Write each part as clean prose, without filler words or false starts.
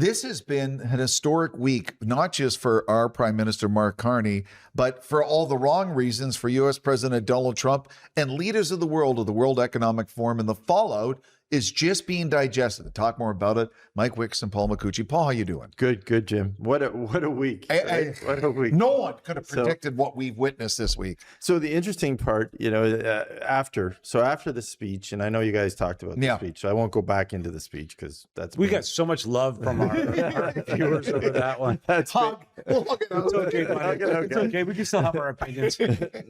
This has been an historic week, not just for our Prime Minister, Mark Carney, but for all the wrong reasons for U.S. President Donald Trump and leaders of the World Economic Forum, and the fallout is just being digested. To talk more about it, Mike Wicks and Paul McCucci. Paul, how you doing? Good, Jim. What a week. Right? What a week. No one could have predicted what we've witnessed this week. So the interesting part, after the speech, and I know you guys talked about the speech, so I won't go back into the speech because we got so much love from our viewers over that one. It's okay, buddy. It's okay. We can still have our opinions.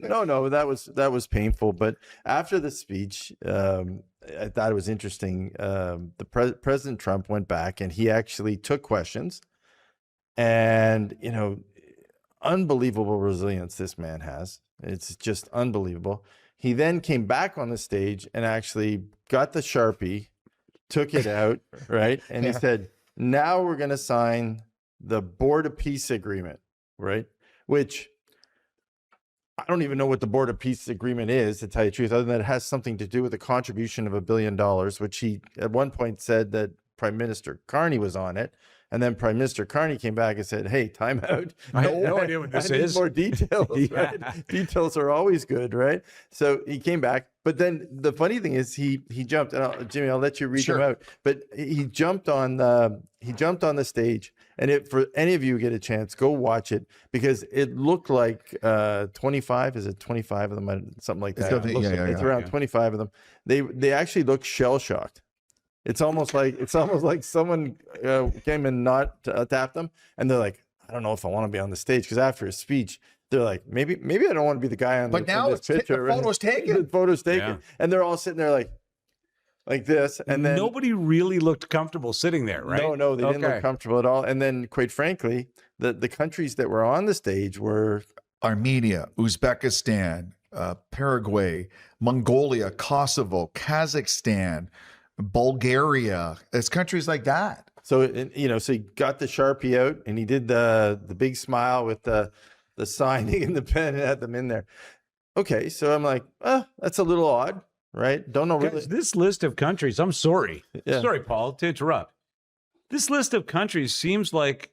No, that was painful. But after the speech, I thought it was interesting. President Trump went back and he actually took questions, and unbelievable resilience this man has. It's just unbelievable. He then came back on the stage and actually got the Sharpie, took it out, right? And he said, now we're going to sign the Board of Peace Agreement, right? Which I don't even know what the Board of Peace Agreement is, to tell you the truth, other than it has something to do with a contribution of $1 billion, which he at one point said that Prime Minister Carney was on it. And then Prime Minister Carney came back and said, hey, time out. I have no idea what this is. More details, right? Details are always good, right? So he came back. But then the funny thing is he jumped, and Jimmy, I'll let you read them out. But he jumped on the stage. And for any of you who get a chance, go watch it, because it looked like 25. Is it 25 of them? Something like that. It's around 25 of them. They actually look shell shocked. It's almost like someone came and tapped them, and they're like, I don't know if I want to be on the stage, because after his speech, they're like, maybe I don't want to be the guy on this picture. The photo's taken. The photo's taken, and they're all sitting there like this, and then nobody really looked comfortable sitting there, right? No, they didn't look comfortable at all. And then, quite frankly, the countries that were on the stage were Armenia, Uzbekistan, Paraguay, Mongolia, Kosovo, Kazakhstan, Bulgaria. It's countries like that. So so he got the Sharpie out and he did the big smile with the signing and the pen and had them in there. Okay, so I'm like, that's a little odd, right? Don't know really. Guys, this list of countries, I'm sorry. Sorry, Paul, to interrupt. This list of countries seems like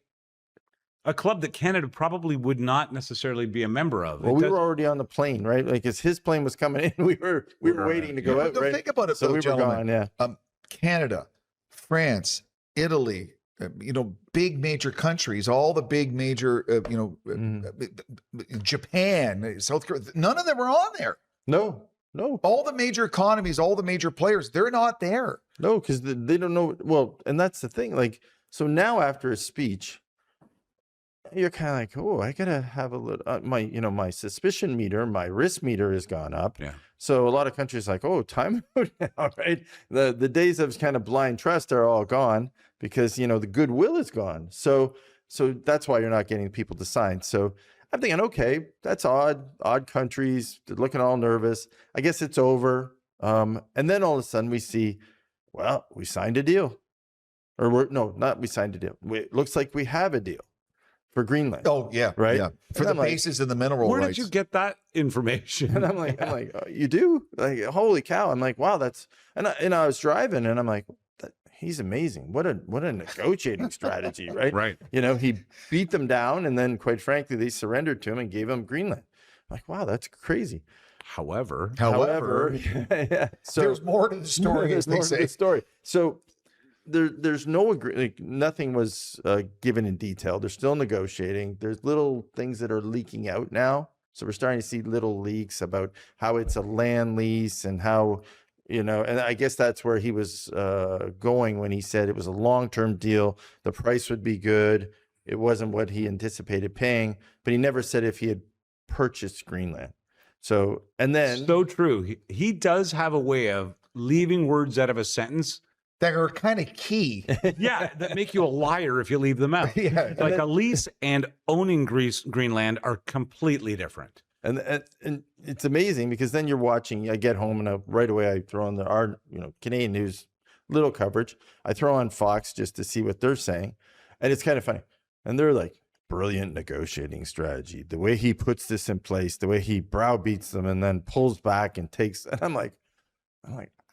a club that Canada probably would not necessarily be a member of. Well, we were already on the plane, right? Like, as his plane was coming in, we were waiting to go out, right? Think about it, so though, we were gone, Canada, France, Italy, big major countries, all the big major, Japan, South Korea, none of them were on there. No. All the major economies, all the major players, they're not there. No, because they don't know. Well, and that's the thing. Like, so now after a speech, you're kind of like, oh, I gotta have a little. My suspicion meter, my risk meter has gone up. Yeah. So a lot of countries like, oh, time out now, right? The days of kind of blind trust are all gone, because the goodwill is gone. So that's why you're not getting people to sign. So I'm thinking, okay, that's odd countries. They're looking all nervous. I guess it's over. And then all of a sudden we see, well, we signed a deal, or we signed a deal. It looks like we have a deal for Greenland. Oh yeah, right. Yeah. For the bases and the mineral rights. Where did you get that information? And I'm like, oh, you do? Like, holy cow! I'm like, wow, that's. And I was driving, and I'm like, he's amazing. What a negotiating strategy, right? Right. He beat them down, and then, quite frankly, they surrendered to him and gave him Greenland. I'm like, wow, that's crazy. However, so there's more to the story, as they say. So there's no nothing was given in detail. They're still negotiating. There's little things that are leaking out now. So we're starting to see little leaks about how it's a land lease and how, and I guess that's where he was going when he said it was a long-term deal. The price would be good. It wasn't what he anticipated paying, but he never said if he had purchased Greenland. So, and then. So true. He does have a way of leaving words out of a sentence that are kind of key. Yeah, that make you a liar if you leave them out. Yeah. Like a lease and owning Greenland are completely different. And it's amazing, because then you're watching, I get home and right away I throw on our Canadian news, little coverage. I throw on Fox just to see what they're saying. And it's kind of funny. And they're like, brilliant negotiating strategy. The way he puts this in place, the way he browbeats them and then pulls back and takes, and I'm like,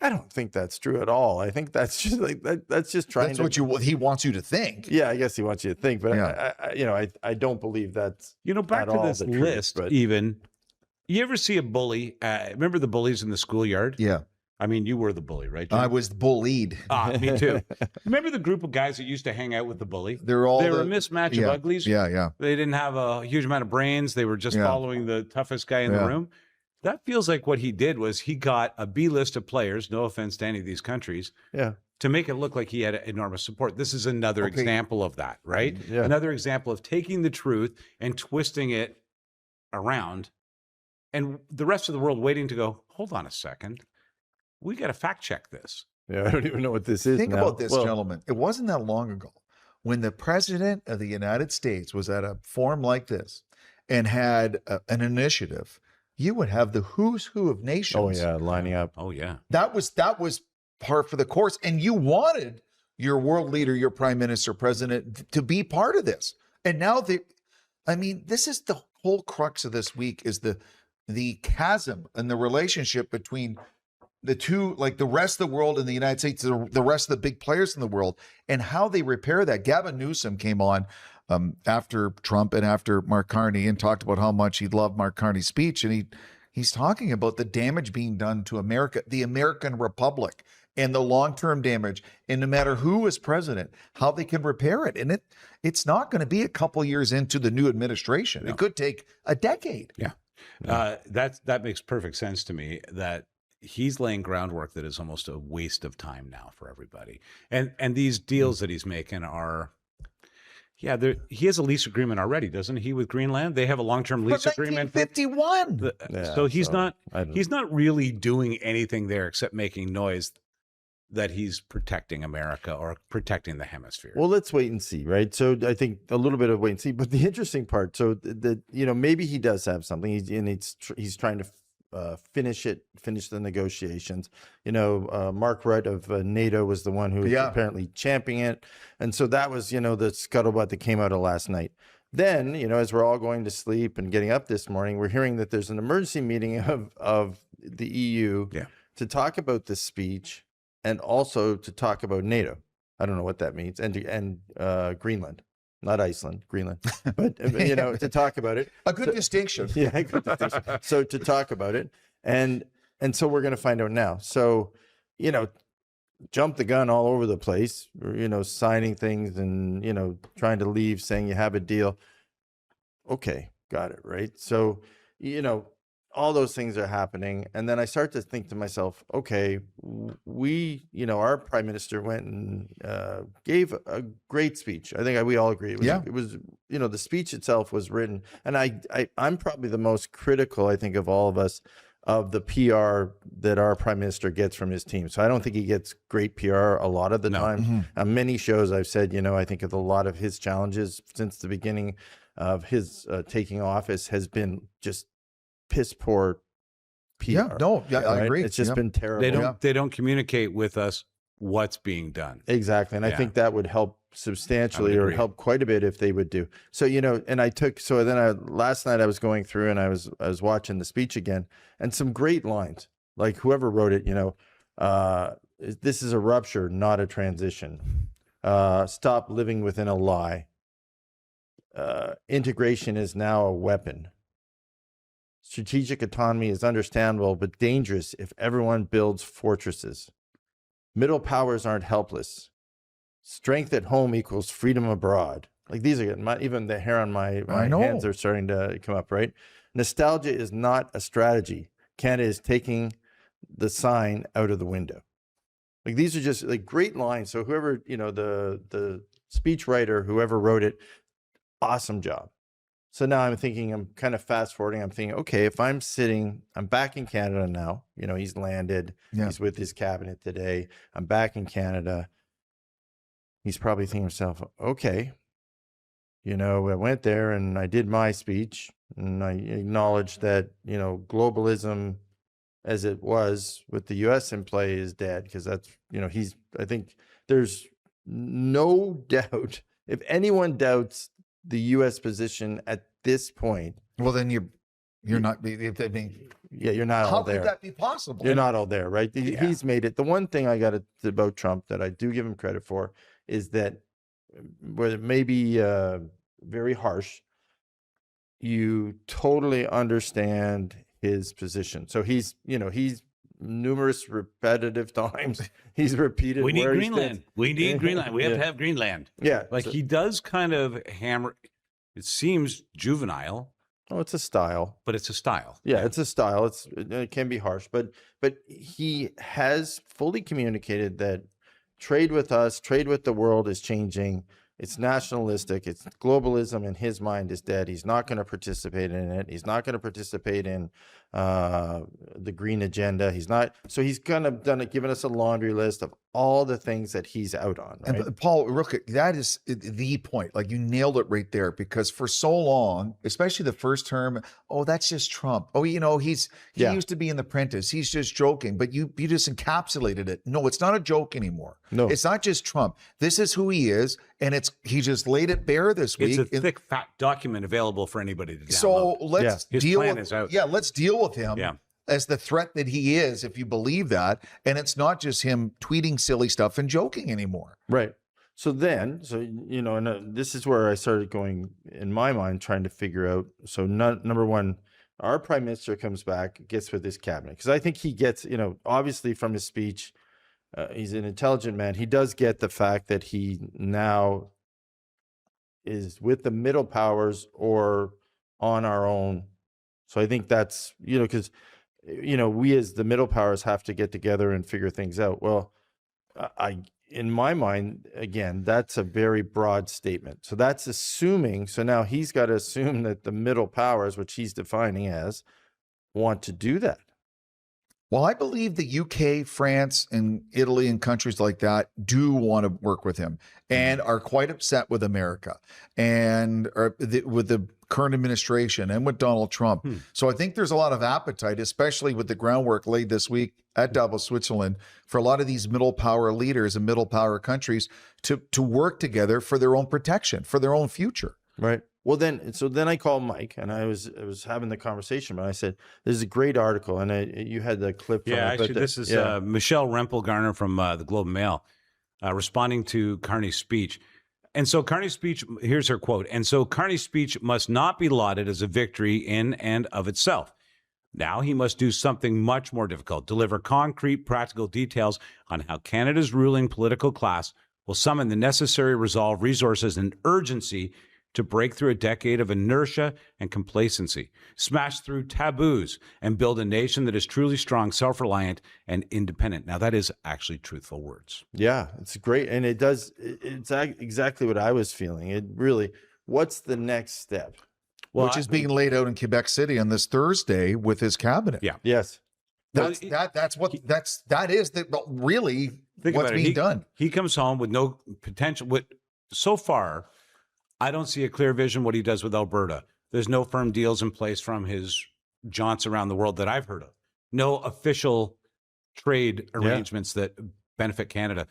I don't think that's true at all. I think that's just like that's just trying. That's what he wants you to think. Yeah, I guess he wants you to think, but Yeah. I don't believe that's Back at to all this the truth, list. but- Even you ever see a bully? Remember the bullies in the schoolyard? Yeah. I mean, you were the bully, right, Jim? I was bullied. Me too. Remember the group of guys that used to hang out with the bully? They were a mismatch of uglies. Yeah. They didn't have a huge amount of brains. They were just following the toughest guy in the room. That feels like what he did was he got a B list of players, no offense to any of these countries, to make it look like he had enormous support. This is another example of that, right? Yeah. Another example of taking the truth and twisting it around, and the rest of the world waiting to go, hold on a second. We got to fact check this. Yeah, I don't even know what this is. Think now. about this, gentlemen. It wasn't that long ago when the president of the United States was at a forum like this and had an initiative. You would have the who's who of nations. Oh yeah, lining up. Oh yeah, that was par for the course, and you wanted your world leader, your prime minister, president, to be part of this. And now this is the whole crux of this week: is the chasm and the relationship between the two, like the rest of the world and the United States, the rest of the big players in the world, and how they repair that. Gavin Newsom came on after Trump and after Mark Carney and talked about how much he loved Mark Carney's speech. And he's talking about the damage being done to America, the American Republic, and the long-term damage. And no matter who is president, how they can repair it. And it's not going to be a couple years into the new administration. No. It could take a decade. Yeah. That makes perfect sense to me, that he's laying groundwork that is almost a waste of time now for everybody. And these deals that he's making are, he has a lease agreement already, doesn't he, with Greenland? They have a long-term lease agreement. 1951. So he's not really doing anything there except making noise that he's protecting America or protecting the hemisphere. Well, let's wait and see, right? So I think a little bit of wait and see. But the interesting part, so maybe he does have something, he's trying to finish the negotiations. Mark Rutte of NATO was the one who was apparently championing it, and so that was the scuttlebutt that came out of last night. Then as we're all going to sleep and getting up this morning, we're hearing that there's an emergency meeting of the EU to talk about this speech and also to talk about NATO. I don't know what that means, and Greenland. Not Iceland, Greenland, but to talk about it. A good distinction. Yeah, a good distinction. So to talk about it, and so we're going to find out now. So, jump the gun all over the place, signing things and trying to leave, saying you have a deal. Okay, got it, right? So, all those things are happening, and then I start to think to myself, okay, our prime minister went and gave a great speech. I think we all agree. It was the speech itself was written, and I'm probably the most critical, I think, of all of us, of the PR that our prime minister gets from his team. So I don't think he gets great PR a lot of the time. Mm-hmm. On many shows I've said, I think of a lot of his challenges since the beginning of his taking office has been just piss poor PR. I agree. It's just been terrible. They don't communicate with us what's being done. Exactly. And I think that would help substantially or help quite a bit if they would do. So, and last night I was going through and I was watching the speech again, and some great lines, like whoever wrote it, this is a rupture, not a transition. Stop living within a lie. Integration is now a weapon. Strategic autonomy is understandable, but dangerous if everyone builds fortresses. Middle powers aren't helpless. Strength at home equals freedom abroad. Like, these are getting even the hair on my hands are starting to come up, right? Nostalgia is not a strategy. Canada is taking the sign out of the window. Like, these are just like great lines. So whoever, the speech writer, whoever wrote it, awesome job. So now I'm thinking, I'm kind of fast forwarding. I'm thinking, okay, if I'm back in Canada now, he's landed, he's with his cabinet today. I'm back in Canada. He's probably thinking to himself, okay, I went there and I did my speech and I acknowledged that, globalism as it was with the US in play is dead, because that's, I think there's no doubt, if anyone doubts the U.S. position at this point, well, then you're not. I mean, Yeah, you're not How all could there. that be possible? You're not all there, right? Yeah. He's made it. The one thing I got about Trump that I do give him credit for is that, where it may be very harsh, you totally understand his position. So he's numerous repetitive times he's repeated. We need where he Greenland. stands. We need Greenland. We have Yeah. to have Greenland. Yeah, Like so- he does kind of hammer. It seems juvenile, oh, it's a style. but it's a style. Yeah, it's a style. It can be harsh, but he has fully communicated that trade with us, trade with the world is changing. It's nationalistic. It's globalism in his mind is dead. He's not going to participate in it. He's not going to participate in the green agenda. He's not. So he's kind of given us a laundry list of all the things that he's out on. Right? And Paul, real quick, that is the point. Like you nailed it right there, because for so long, especially the first term, oh, that's just Trump. Oh, he Yeah. used to be in The Apprentice. He's just joking. But you just encapsulated it. No, it's not a joke anymore. No. It's not just Trump. This is who he is, and he just laid it bare this week. It's a thick, fat document available for anybody to download. So let's His deal plan with is out. Yeah, let's deal with him. Yeah. As the threat that he is, if you believe that. And it's not just him tweeting silly stuff and joking anymore. Right. And this is where I started going in my mind, trying to figure out. So number one, our prime minister comes back, gets with his cabinet, because I think he gets, obviously from his speech, he's an intelligent man. He does get the fact that he now is with the middle powers or on our own. So I think that's, because, we as the middle powers have to get together and figure things out. Well, in my mind, again, that's a very broad statement. So that's assuming. So now he's got to assume that the middle powers, which he's defining as, want to do that. Well, I believe the UK, France, and Italy and countries like that do want to work with him and are quite upset with America and with the current administration and with Donald Trump. So I think there's a lot of appetite, especially with the groundwork laid this week at Davos, Switzerland, for a lot of these middle power leaders and middle power countries to work together for their own protection, for their own future. Right. Well, then I called Mike, and I was having the conversation, but I said, "There's a great article," and you had the clip. From Yeah, it, but actually, this is Michelle Rempel-Garner from the Globe and Mail responding to Carney's speech. And so Carney's speech, here's her quote. "And so Carney's speech must not be lauded as a victory in and of itself. Now he must do something much more difficult, deliver concrete, practical details on how Canada's ruling political class will summon the necessary resolve, resources, and urgency to break through a decade of inertia and complacency, smash through taboos, and build a nation that is truly strong, self-reliant, and independent." Now, that is actually truthful words. Yeah, it's great. And it's exactly what I was feeling. It really, what's the next step? Which is being laid out in Quebec City on this Thursday with his cabinet. Yeah. Yes. That is really Think what's about it. being done. He comes home with no potential. So far, I don't see a clear vision what he does with Alberta. There's no firm deals in place from his jaunts around the world that I've heard of. No official trade arrangements that benefit Canada.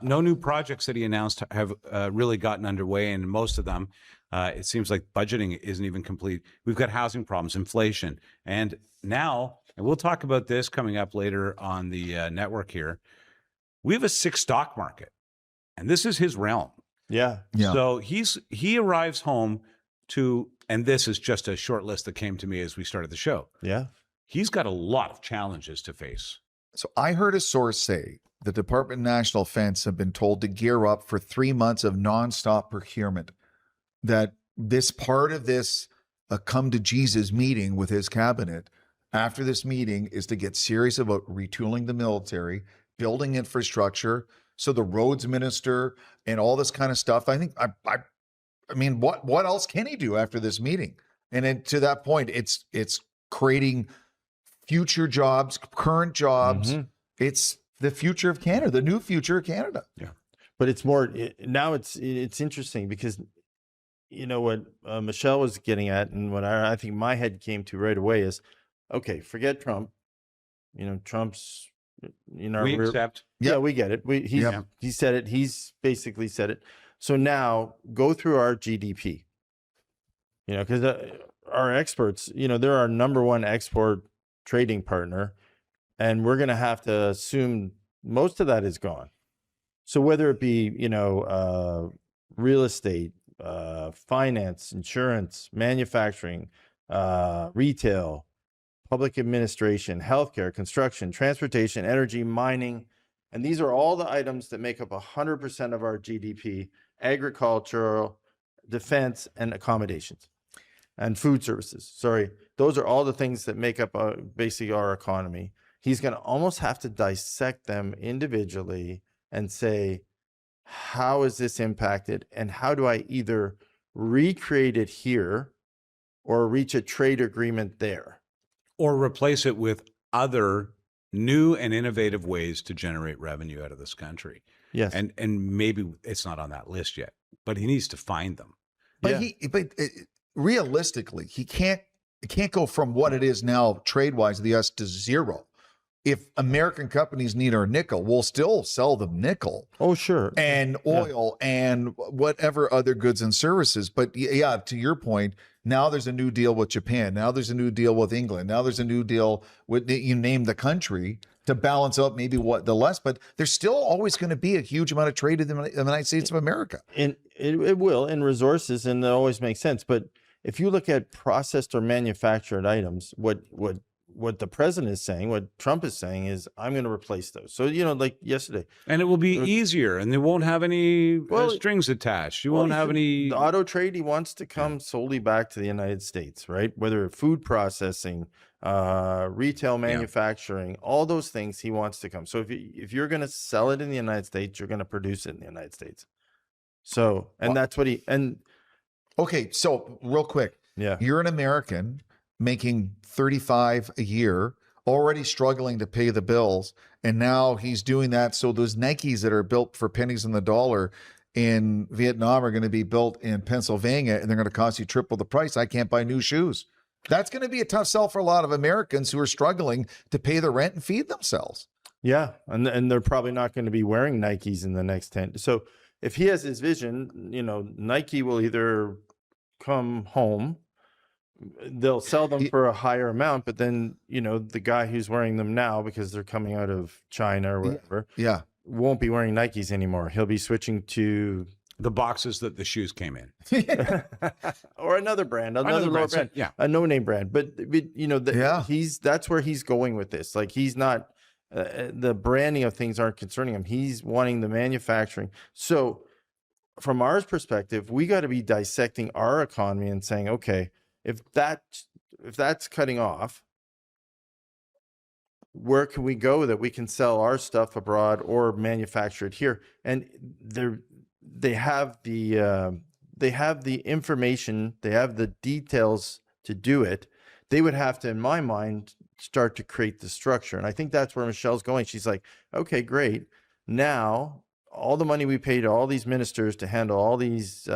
No new projects that he announced have really gotten underway, and most of them, it seems like budgeting isn't even complete. We've got housing problems, inflation, and now, and we'll talk about this coming up later on the network here, we have a sick stock market, and this is his realm. Yeah. So he arrives home to, and this is just a short list that came to me as we started the show. Yeah. He's got a lot of challenges to face. So I heard a source say the Department of National Defense have been told to gear up for 3 months of nonstop procurement. That this part of this come to Jesus meeting with his cabinet after this meeting is to get serious about retooling the military, building infrastructure. So the roads minister and all this kind of stuff. I think I mean, what else can he do after this meeting? And then to that point, it's creating future jobs, current jobs. Mm-hmm. It's the future of Canada, the new future of Canada. Yeah. But it's more now. It's interesting because what Michelle was getting at, and what I think my head came to right away is, okay, forget Trump. Trump's. We accept. Yeah, we get it. He said it. He's basically said it. So now go through our GDP. Because our experts, they're our number one export trading partner, and we're going to have to assume most of that is gone. So whether it be, real estate, finance, insurance, manufacturing, retail, public administration, healthcare, construction, transportation, energy, mining, and these are all the items that make up 100% of our GDP, agricultural, defense, and accommodations, and food services. Sorry, those are all the things that make up basically our economy. He's going to almost have to dissect them individually and say, how is this impacted? And how do I either recreate it here or reach a trade agreement there? Or replace it with other new and innovative ways to generate revenue out of this country. Yes. And maybe it's not on that list yet, but he needs to find them. But realistically, it can't go from what it is now trade-wise, the US, to zero. If American companies need our nickel, we'll still sell them nickel. Oh, sure. And oil and whatever other goods and services. But yeah, to your point, now there's a new deal with Japan. Now there's a new deal with England. Now there's a new deal with, you name the country, to balance out maybe what the less, but there's still always going to be a huge amount of trade in the United States of America. And it will in resources, and that always makes sense. But if you look at processed or manufactured items, what the president is saying, what Trump is saying is, I'm going to replace those. So, like yesterday. And it will be easier, and they won't have any strings attached. You won't have any... The auto trade, he wants to come solely back to the United States, right? Whether food processing, retail manufacturing, all those things he wants to come. So if you're going to sell it in the United States, you're going to produce it in the United States. So, and that's what Okay, so real quick. Yeah. You're an American making $35 a year, already struggling to pay the bills, and now he's doing that. So those Nikes that are built for pennies on the dollar in Vietnam are going to be built in Pennsylvania, and they're going to cost you triple the price. I can't buy new shoes. That's going to be a tough sell for a lot of Americans who are struggling to pay the rent and feed themselves. Yeah, and they're probably not going to be wearing Nikes in the next 10. So if he has his vision, Nike will either come home, they'll sell them for a higher amount, but then, the guy who's wearing them now, because they're coming out of China or whatever, won't be wearing Nikes anymore. He'll be switching to the boxes that the shoes came in. Or another brand, another lower brand, a no-name brand. But that's where he's going with this. Like, he's not, the branding of things aren't concerning him. He's wanting the manufacturing. So from our perspective, we got to be dissecting our economy and saying, okay, if that's cutting off, where can we go that we can sell our stuff abroad or manufacture it here? And they have the information, they have the details to do it. They would have to, in my mind, start to create the structure. And I think that's where Michelle's going. She's like, okay, great. Now, all the money we pay to all these ministers to handle all these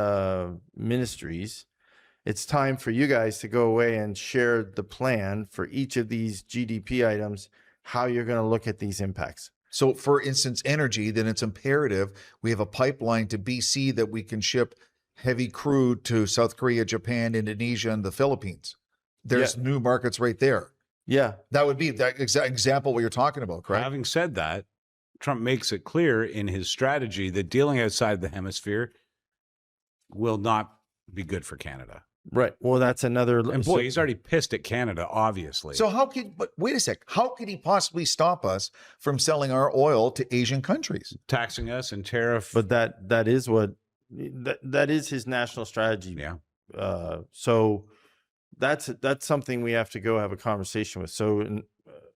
ministries, it's time for you guys to go away and share the plan for each of these GDP items, how you're going to look at these impacts. So for instance, energy, then it's imperative we have a pipeline to BC that we can ship heavy crude to South Korea, Japan, Indonesia, and the Philippines. There's new markets right there. Yeah. That would be that example what you're talking about, correct? Having said that, Trump makes it clear in his strategy that dealing outside the hemisphere will not be good for Canada. Right. Well, that's another. And boy, he's already pissed at Canada, obviously. So but wait a sec, how could he possibly stop us from selling our oil to Asian countries? Taxing us and tariff. But that is his national strategy. Yeah. So that's something we have to go have a conversation with. So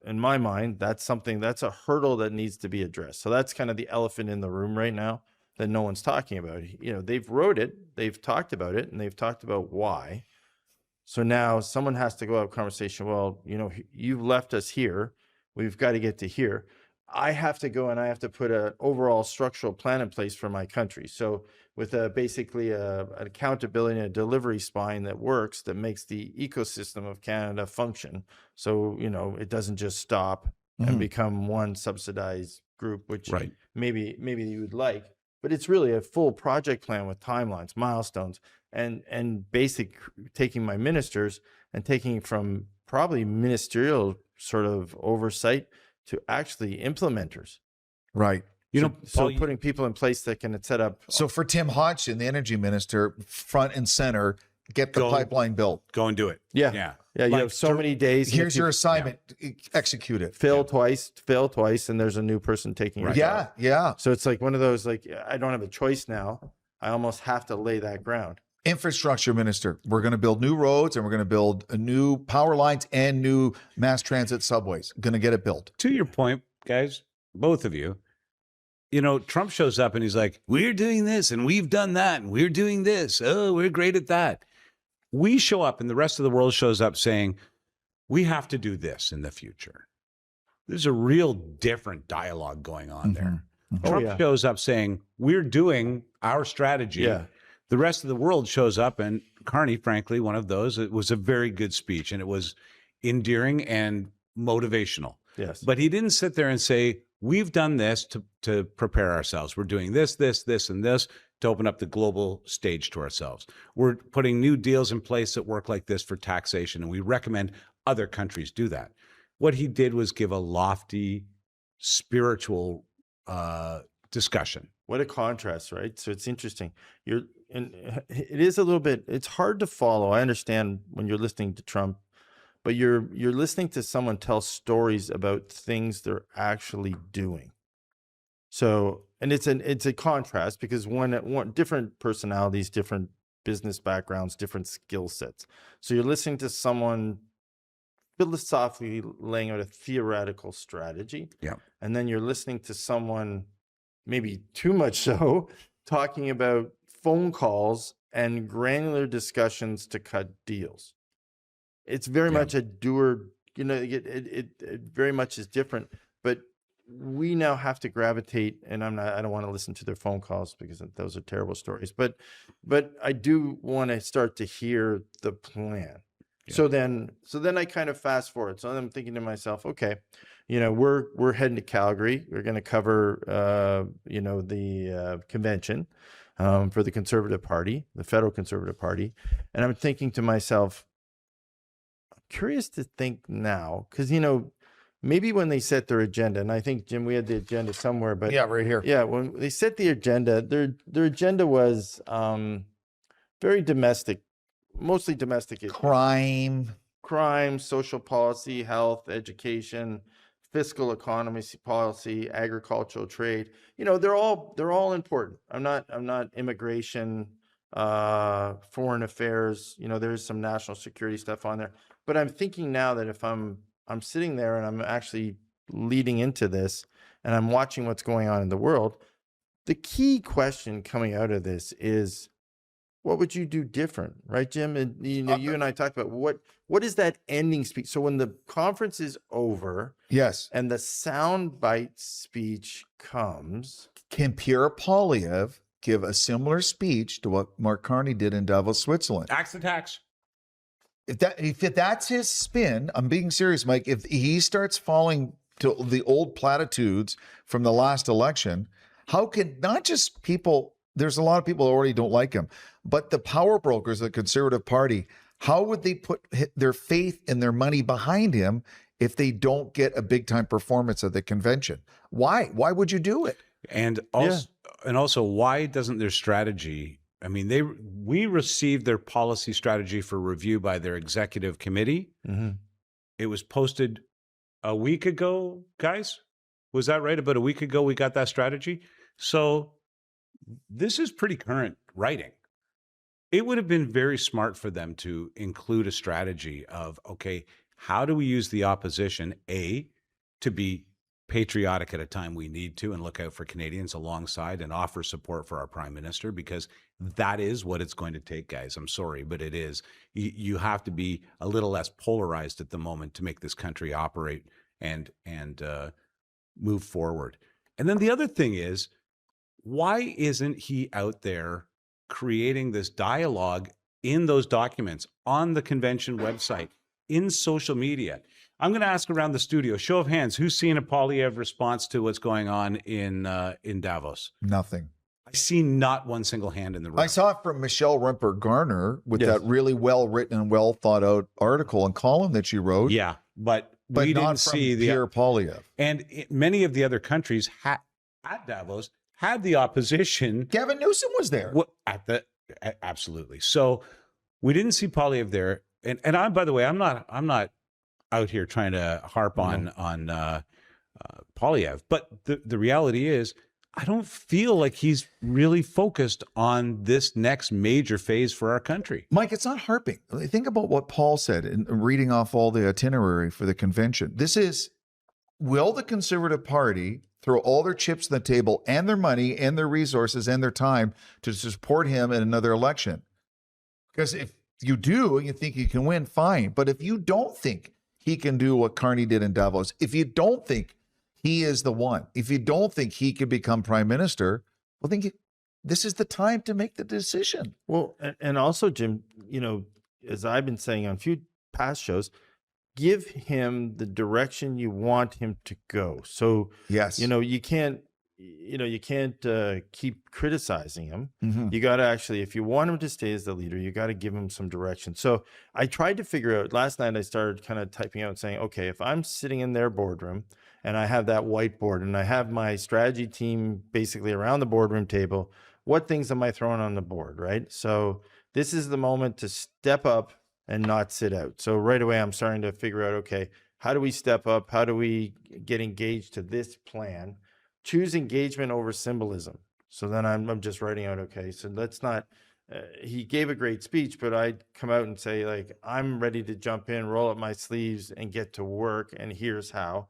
in my mind, that's a hurdle that needs to be addressed. So that's kind of the elephant in the room right now that no one's talking about. They've wrote it, they've talked about it, and they've talked about why. So now someone has to go have a conversation. Well, you've left us here. We've got to get to here. I have to go and I have to put an overall structural plan in place for my country. So with basically an accountability and a delivery spine that works, that makes the ecosystem of Canada function. So, it doesn't just stop and become one subsidized group, which maybe you would like. But it's really a full project plan with timelines, milestones, and basic taking my ministers and taking from probably ministerial sort of oversight to actually implementers. Right. So putting people in place that can set up. So for Tim Hodgson, the energy minister, front and center, get the pipeline built. Go and do it. Yeah. You have so many days. Here's your assignment. Execute it. Fail twice, and there's a new person taking it. Yeah. So it's like one of those, like, I don't have a choice now. I almost have to lay that ground. Infrastructure minister, we're going to build new roads and we're going to build new power lines and new mass transit subways. Going to get it built. To your point, guys, both of you, Trump shows up and he's like, we're doing this and we've done that and we're doing this. Oh, we're great at that. We show up and the rest of the world shows up saying, we have to do this in the future. There's a real different dialogue going on there. Trump shows up saying, we're doing our strategy. Yeah. The rest of the world shows up, and Carney, frankly, one of those. It was a very good speech, and it was endearing and motivational. Yes. But he didn't sit there and say, we've done this to prepare ourselves. We're doing this, and this to open up the global stage to ourselves. We're putting new deals in place that work like this for taxation, and we recommend other countries do that. What he did was give a lofty, spiritual discussion. What a contrast, right? So it's interesting. It is a little bit, it's hard to follow. I understand when you're listening to Trump, but you're listening to someone tell stories about things they're actually doing. So, and it's a contrast because one different personalities, different business backgrounds, different skill sets. So you're listening to someone philosophically laying out a theoretical strategy. Yeah. And then you're listening to someone, maybe too much so, talking about phone calls and granular discussions to cut deals. It's very much a doer, it very much is different, but we now have to gravitate, and I don't want to listen to their phone calls because those are terrible stories, but I do want to start to hear the plan. Yeah. So then I kind of fast forward. So I'm thinking to myself, okay, we're heading to Calgary. We're going to cover, the convention for the Conservative Party, the federal Conservative Party. And I'm thinking to myself, I'm curious to think now, because, maybe when they set their agenda, and I think, Jim, we had the agenda somewhere, but yeah, right here. Yeah, when they set the agenda, their agenda was very domestic, mostly domestic. Crime, social policy, health, education, fiscal economy policy, agricultural trade. They're all important. I'm not immigration, foreign affairs. There's some national security stuff on there. But I'm thinking now that if I'm sitting there and I'm actually leading into this and I'm watching what's going on in the world, the key question coming out of this is, what would you do different, right, Jim? And you and I talked about what is that ending speech. So when the conference is over, yes, and the soundbite speech comes, can Pierre Poilievre give a similar speech to what Mark Carney did in Davos, Switzerland? Axe the tax. If that's his spin, I'm being serious, Mike. If he starts falling to the old platitudes from the last election, how can not just people? There's a lot of people who already don't like him, but the power brokers of the Conservative Party, how would they put their faith and their money behind him if they don't get a big time performance at the convention? Why? Why would you do it? And also, why doesn't their strategy? I mean, we received their policy strategy for review by their executive committee. Mm-hmm. It was posted a week ago, guys. Was that right? About a week ago, we got that strategy. So this is pretty current writing. It would have been very smart for them to include a strategy of, okay, how do we use the opposition, A, to be patriotic at a time we need to and look out for Canadians alongside and offer support for our prime minister, because that is what it's going to take, guys. I'm sorry, but it is. You have to be a little less polarized at the moment to make this country operate and move forward. And then the other thing is, why isn't he out there creating this dialogue in those documents, on the convention website, in social media? I'm going to ask around the studio, show of hands, who's seen a Poilievre response to what's going on in Davos? Nothing. I see not one single hand in the room. I saw it from Michelle Rimper Garner with that really well written and well thought out article and column that she wrote. Yeah, but but we not didn't from see the Pierre Poilievre. and many of the other countries at Davos had the opposition. Gavin Newsom was there. Absolutely. So we didn't see Poilievre there, and I'm, by the way, I'm not out here trying to harp on Poilievre, but the reality is, I don't feel like he's really focused on this next major phase for our country. Mike, it's not harping. Think about what Paul said in reading off all the itinerary for the convention. This is, will the Conservative Party throw all their chips on the table and their money and their resources and their time to support him in another election? Because if you do and you think you can win, fine. But if you don't think he can do what Carney did in Davos, if you don't think he is the one, if you don't think he could become prime minister, well, then this is the time to make the decision. Well, and also, Jim, you know, as I've been saying on a few past shows, give him the direction you want him to go. So, yes, you know, you can't keep criticizing him. Mm-hmm. You got to actually, if you want him to stay as the leader, you got to give him some direction. So I tried to figure out, last night I started kind of typing out saying, okay, if I'm sitting in their boardroom and I have that whiteboard and I have my strategy team basically around the boardroom table, what things am I throwing on the board, right? So this is the moment to step up and not sit out. So right away, I'm starting to figure out, okay, how do we step up? How do we get engaged to this plan? Choose engagement over symbolism. So then I'm just writing out, okay, so let's not, he gave a great speech, but I'd come out and say, like, I'm ready to jump in, roll up my sleeves and get to work. And here's how.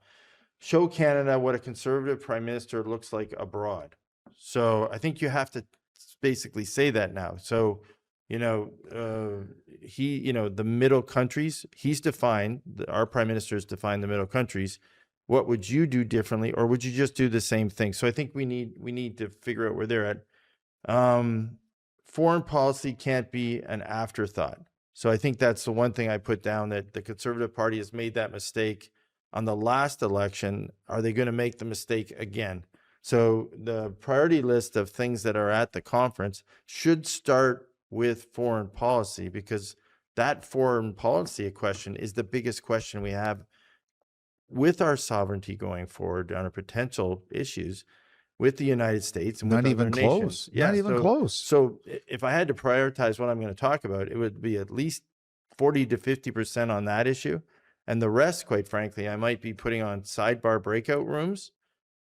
Show Canada what a Conservative prime minister looks like abroad. So I think you have to basically say that now. So, you know, the middle countries, he's defined, our prime minister has defined the middle countries. What would you do differently, or would you just do the same thing? So I think we need to figure out where they're at. Foreign policy can't be an afterthought. So I think that's the one thing I put down, that the Conservative Party has made that mistake on the last election. Are they going to make the mistake again? So the priority list of things that are at the conference should start with foreign policy, because that foreign policy question is the biggest question we have with our sovereignty going forward on our potential issues with the United States and with not even other close. nations. Yeah, not even close. So if I had to prioritize what I'm going to talk about, it would be at least 40 to 50% on that issue. And the rest, quite frankly, I might be putting on sidebar breakout rooms,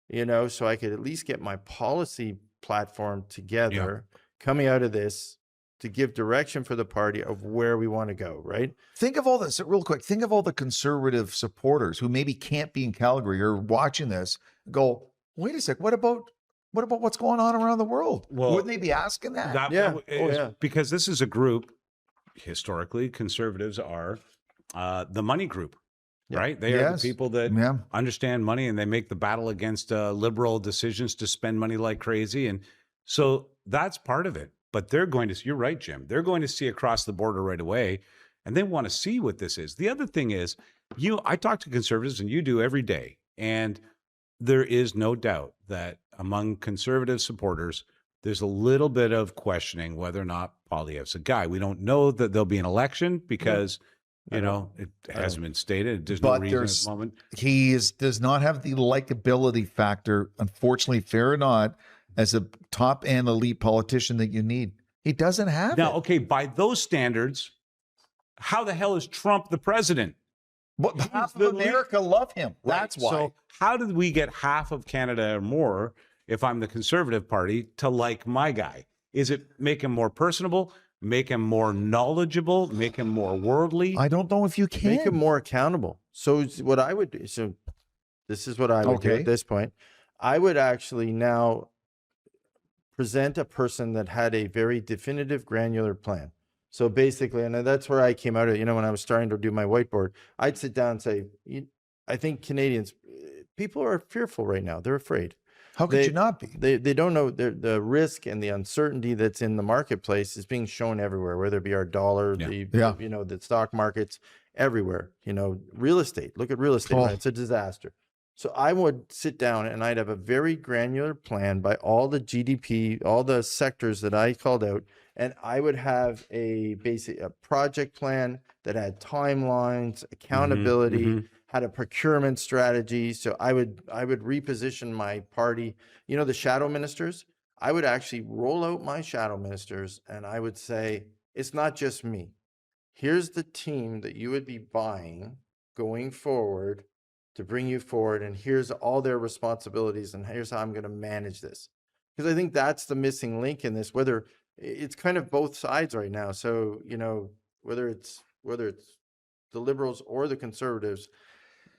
you know, so I could at least get my policy platform together coming out of this to give direction for the party of where we want to go, right? Think of all this real quick. Think of all the Conservative supporters who maybe can't be in Calgary or watching this. Go, wait a sec. What about what's going on around the world? Well, wouldn't they be asking that? Because this is a group, historically, Conservatives are the money group, right? They are the people that understand money, and they make the battle against liberal decisions to spend money like crazy. And so that's part of it. But they're going to, you're right, Jim, they're going to see across the border right away, and they want to see what this is. The other thing is, I talk to Conservatives, and you do every day, and there is no doubt that among Conservative supporters, there's a little bit of questioning whether or not Poilievre's a guy. We don't know that there'll be an election because, you know, it hasn't been stated. There's no reason at the moment. He does not have the likability factor, unfortunately, fair or not, as a top and elite politician that you need. He doesn't have it. Now, okay, by those standards, how the hell is Trump the president? But half of America love him. That's why. So how did we get half of Canada or more, if I'm the Conservative Party, to like my guy? Is it make him more personable, make him more knowledgeable, make him more worldly? I don't know if you can. Make him more accountable. So what I would do, so this is what I would do at this point. I would actually now present a person that had a very definitive, granular plan. So basically, and that's where I came out of, you know, when I was starting to do my whiteboard, I'd sit down and say, I think Canadians, people are fearful right now. They're afraid. How could you not be? They don't know the risk and the uncertainty that's in the marketplace is being shown everywhere, whether it be our dollar, you know, the stock markets, everywhere, you know, real estate. Look at real estate. Right? It's a disaster. So I would sit down and I'd have a very granular plan by all the GDP, all the sectors that I called out. And I would have a project plan that had timelines, accountability, had a procurement strategy. So I would reposition my party. You know, the shadow ministers, I would actually roll out my shadow ministers and I would say, it's not just me. Here's the team that you would be buying going forward to bring you forward. And here's all their responsibilities. And here's how I'm going to manage this. Because I think that's the missing link in this, whether it's kind of both sides right now. So, you know, whether it's the liberals or the conservatives,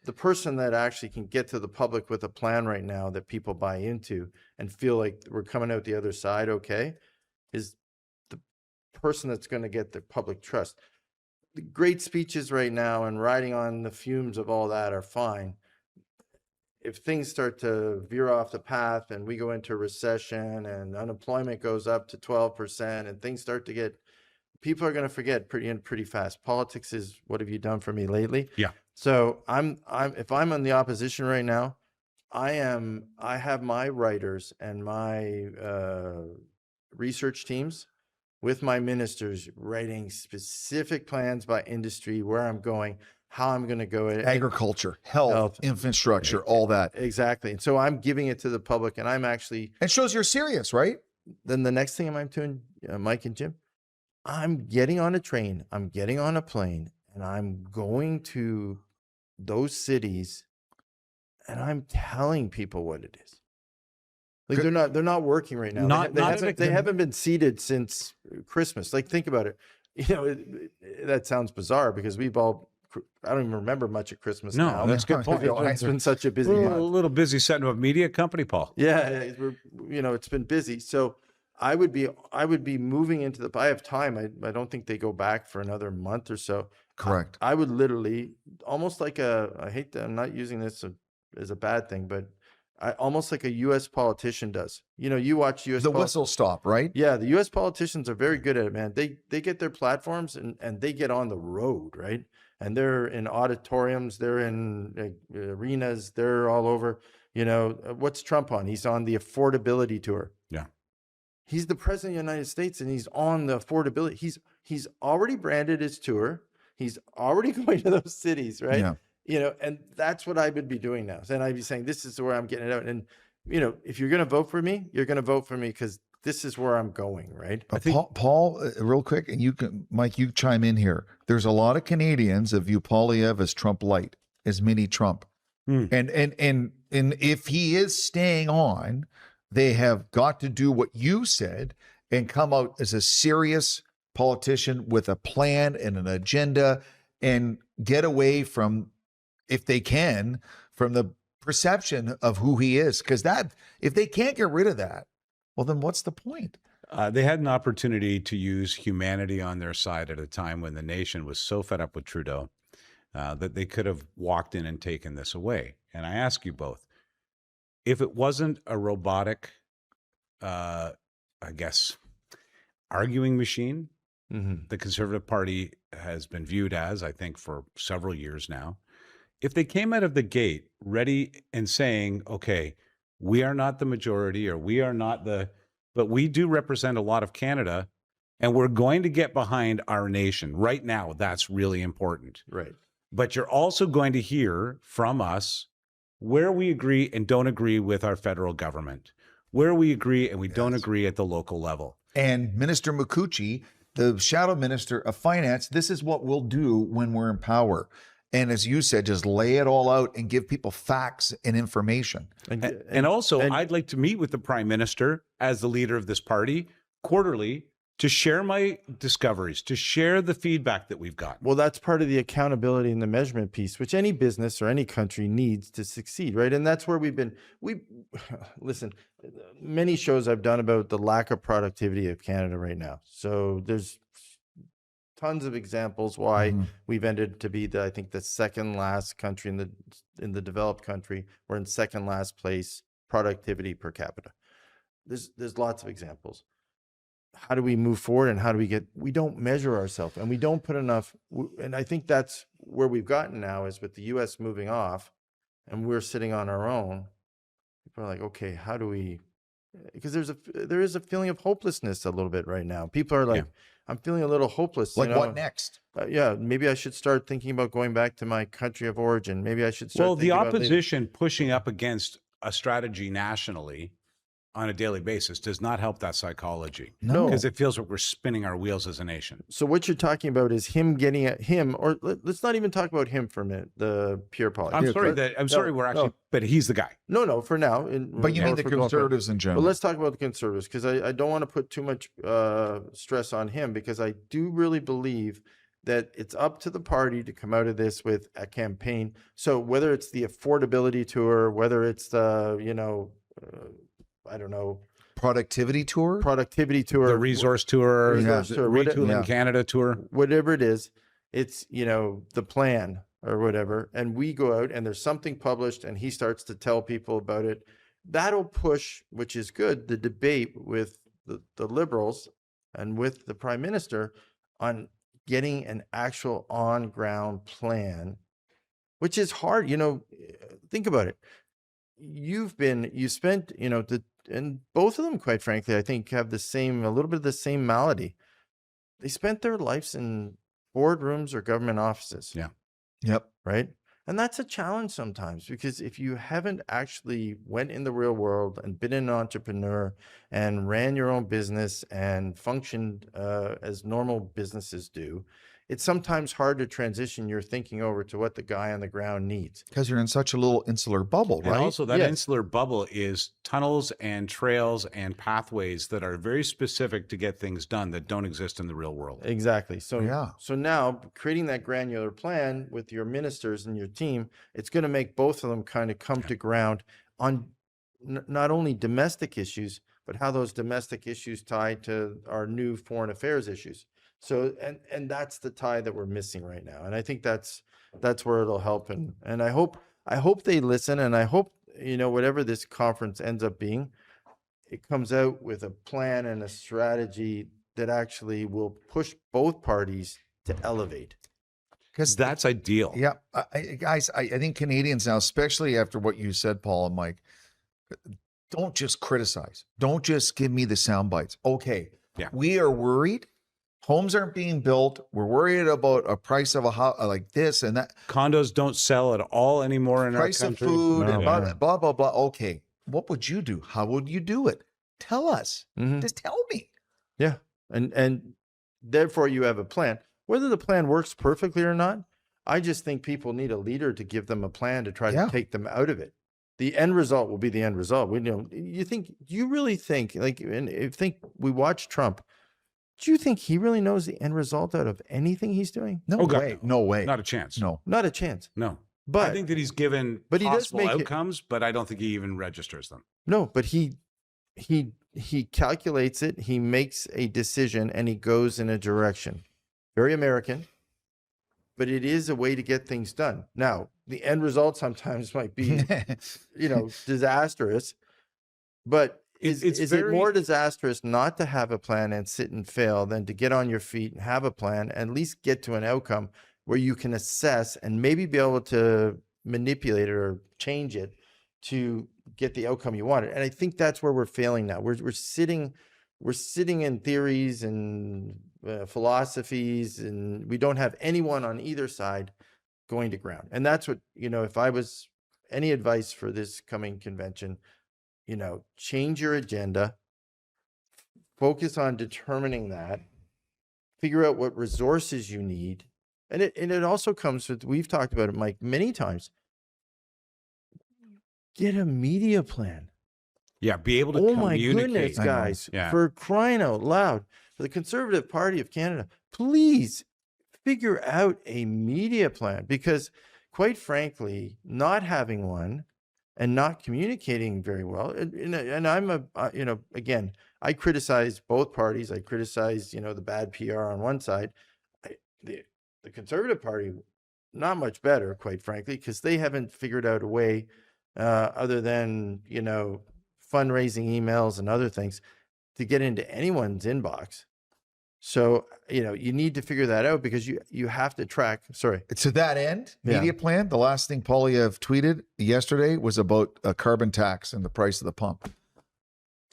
the person that actually can get to the public with a plan right now that people buy into and feel like we're coming out the other side okay, is the person that's going to get the public trust. The great speeches right now and riding on the fumes of all that are fine. If things start to veer off the path and we go into recession and unemployment goes up to 12% and things start to get, people are going to forget pretty fast. Politics is, what have you done for me lately? Yeah. So if I'm in the opposition right now, I have my writers and my research teams with my ministers writing specific plans by industry, where I'm going, how I'm going to go. Agriculture, health, infrastructure, all that. Exactly. And so I'm giving it to the public and I'm actually. It shows you're serious, right? Then the next thing I'm doing, Mike and Jim, I'm getting on a train, I'm getting on a plane, and I'm going to those cities and I'm telling people what it is. Like they're not working right now. They haven't been seated since Christmas. Like, think about it. You know, that sounds bizarre because I don't even remember much of Christmas now. That's a good point. It's been such a busy month. A little busy setting up a media company, Paul. Yeah, it's been busy. So I would be moving into I have time. I don't think they go back for another month or so. Correct. I would literally almost like I'm not using this as a bad thing, but almost like a U.S. politician does. You know, you watch U.S. The whistle stop, right? Yeah, the U.S. politicians are very good at it, man. They get their platforms and they get on the road, right? And they're in auditoriums, they're in arenas, they're all over. You know, what's Trump on? He's on the affordability tour. Yeah. He's the president of the United States and he's on the affordability. He's already branded his tour. He's already going to those cities, right? Yeah. You know, and that's what I would be doing now. And I'd be saying, this is where I'm getting it out. And, you know, if you're going to vote for me, you're going to vote for me because this is where I'm going, right? Paul, real quick, and you can, Mike, you chime in here. There's a lot of Canadians that view Poilievre as Trump light, as mini Trump. And if he is staying on, they have got to do what you said and come out as a serious politician with a plan and an agenda and get away from, if they can, from the perception of who he is. Because that, if they can't get rid of that, well, then what's the point? They had an opportunity to use humanity on their side at a time when the nation was so fed up with Trudeau that they could have walked in and taken this away. And I ask you both, if it wasn't a robotic, I guess, arguing machine, the Conservative Party has been viewed as, I think, for several years now. If they came out of the gate ready and saying, okay, we are not the majority or we are not but we do represent a lot of Canada and we're going to get behind our nation right now. That's really important. Right. But you're also going to hear from us where we agree and don't agree with our federal government, where we agree and we don't agree at the local level. And Minister Mukuchi, the shadow minister of finance, this is what we'll do when we're in power. And as you said, just lay it all out and give people facts and information. And also, I'd like to meet with the Prime Minister as the leader of this party quarterly to share my discoveries, to share the feedback that we've got. Well, that's part of the accountability and the measurement piece, which any business or any country needs to succeed, right? And that's where listen, many shows I've done about the lack of productivity of Canada right now. So there's tons of examples why we've ended to be I think the second last country in the developed country. We're in second last place productivity per capita. There's lots of examples. How do we move forward and how do we don't measure ourselves and we don't put enough. And I think that's where we've gotten now is with the US moving off and we're sitting on our own. People are like, okay, how do we because there is a feeling of hopelessness a little bit right now. People are like, I'm feeling a little hopeless. Like, what next? Yeah, maybe I should start thinking about going back to my country of origin. Maybe I should start. Well, the thinking about leaving. opposition pushing up against a strategy nationally on a daily basis does not help that psychology. No. Because it feels like we're spinning our wheels as a nation. So what you're talking about is him getting at him, or let's not even talk about him for a minute. The Pierre Poilievre. I'm sorry we're actually, but he's the guy. No, for now. But you mean the Conservatives in general? But let's talk about the Conservatives, because I don't want to put too much stress on him, because I do really believe that it's up to the party to come out of this with a campaign. So whether it's the affordability tour, whether it's the, I don't know, productivity tour, the resource tour, retooling Canada tour, whatever it is, it's, the plan or whatever. And we go out and there's something published and he starts to tell people about it. That'll push, which is good, the debate with the Liberals and with the Prime Minister on getting an actual on-ground plan, which is hard. Think about it. You spent, and both of them, quite frankly, I think have a little bit of the same malady. They spent their lives in boardrooms or government offices. Yeah. Yep. Right. And that's a challenge sometimes, because if you haven't actually went in the real world and been an entrepreneur and ran your own business and functioned as normal businesses do, it's sometimes hard to transition your thinking over to what the guy on the ground needs. Because you're in such a little insular bubble, right? And also that insular bubble is tunnels and trails and pathways that are very specific to get things done that don't exist in the real world. Exactly. So now creating that granular plan with your ministers and your team, it's going to make both of them kind of come to ground on not only domestic issues, but how those domestic issues tie to our new foreign affairs issues. So, and that's the tie that we're missing right now. And I think that's where it'll help. And I hope they listen, and I hope, whatever this conference ends up being, it comes out with a plan and a strategy that actually will push both parties to elevate. Because that's ideal. Yeah. Guys, I think Canadians now, especially after what you said, Paul and Mike, don't just criticize. Don't just give me the sound bites. Okay. Yeah. We are worried. Homes aren't being built. We're worried about a price of a house like this and that. Condos don't sell at all anymore in our country. Price of food and blah, blah, blah. Okay. What would you do? How would you do it? Tell us. Mm-hmm. Just tell me. Yeah. And therefore you have a plan. Whether the plan works perfectly or not, I just think people need a leader to give them a plan to try to take them out of it. The end result will be the end result. You really think, we watch Trump. Do you think he really knows the end result out of anything he's doing? No way. No way. Not a chance. No. Not a chance. No. But I think that he's given possible outcomes, but I don't think he even registers them. No, but he calculates it, he makes a decision, and he goes in a direction. Very American, but it is a way to get things done. Now, the end result sometimes might be, disastrous, but is it more disastrous not to have a plan and sit and fail than to get on your feet and have a plan and at least get to an outcome where you can assess and maybe be able to manipulate it or change it to get the outcome you wanted? And I think that's where we're failing now. We're sitting in theories and philosophies, and we don't have anyone on either side going to ground. And that's what, if I was any advice for this coming convention, change your agenda, focus on determining that, figure out what resources you need. And it also comes with, we've talked about it, Mike, many times. Get a media plan. Yeah, be able to communicate. My goodness, guys, for crying out loud, for the Conservative Party of Canada, please figure out a media plan, because quite frankly, not having one and not communicating very well. And I'm again, I criticize both parties. I criticize, the bad PR on one side. The Conservative Party, not much better, quite frankly, because they haven't figured out a way other than, fundraising emails and other things to get into anyone's inbox. So, you need to figure that out, because you have to track. Sorry. To that end, media plan, the last thing Poilievre tweeted yesterday was about a carbon tax and the price of the pump.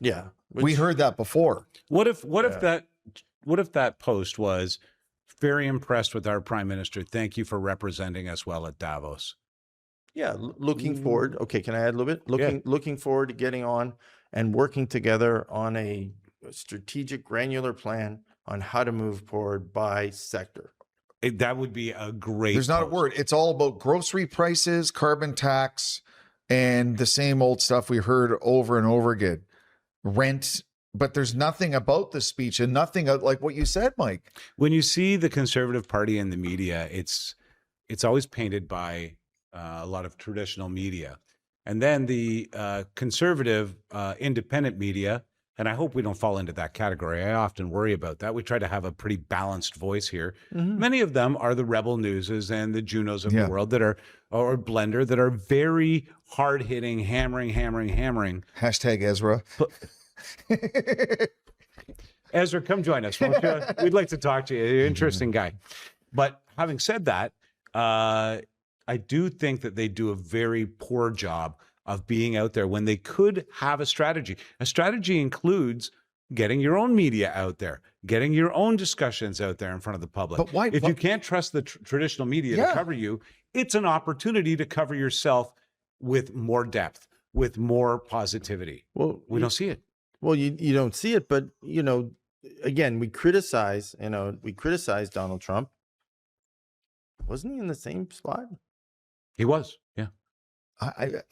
Yeah. We heard that before. What if that post was very impressed with our prime minister? Thank you for representing us well at Davos. Yeah, looking forward. Okay, can I add a little bit? Looking forward to getting on and working together on a strategic, granular plan on how to move forward by sector. That would be a great. There's not a word. It's all about grocery prices, carbon tax, and the same old stuff we heard over and over again. Rent, but there's nothing about the speech and nothing like what you said, Mike. When you see the Conservative Party in the media, it's always painted by a lot of traditional media, and then the conservative independent media. And I hope we don't fall into that category. I often worry about that. We try to have a pretty balanced voice here. Mm-hmm. Many of them are the Rebel Newses and the Junos of the world that are, or Blender, that are very hard hitting, hammering. Hashtag Ezra. Ezra, come join us, won't you? We'd like to talk to you. You're an interesting guy. But having said that, I do think that they do a very poor job of being out there when they could have a strategy. A strategy includes getting your own media out there, getting your own discussions out there in front of the public. But why? If you can't trust the traditional media to cover you, it's an opportunity to cover yourself with more depth, with more positivity. Well, we don't see it. Well, you don't see it, but again, we criticize Donald Trump. Wasn't he in the same spot? He was, yeah.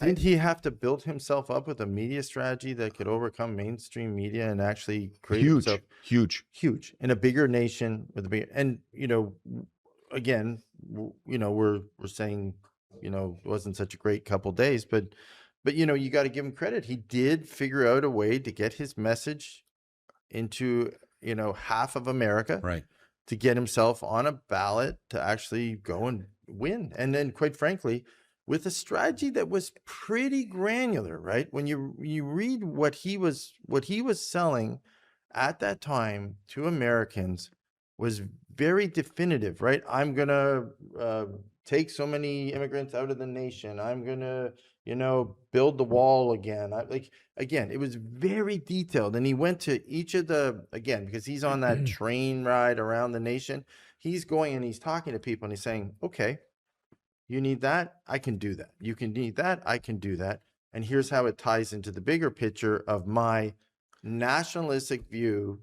Didn't he have to build himself up with a media strategy that could overcome mainstream media and actually create huge in a bigger nation with a bigger, and again, we're saying, it wasn't such a great couple days, but you got to give him credit. He did figure out a way to get his message into, half of America, right, to get himself on a ballot to actually go and win. And then, quite frankly, with a strategy that was pretty granular, right? When you read what he was selling at that time to Americans was very definitive, right? I'm gonna take so many immigrants out of the nation. I'm gonna, build the wall again. Again, it was very detailed, and he went to each of because he's on that train ride around the nation. He's going and he's talking to people and he's saying, okay, you need that? I can do that. You can need that? I can do that. And here's how it ties into the bigger picture of my nationalistic view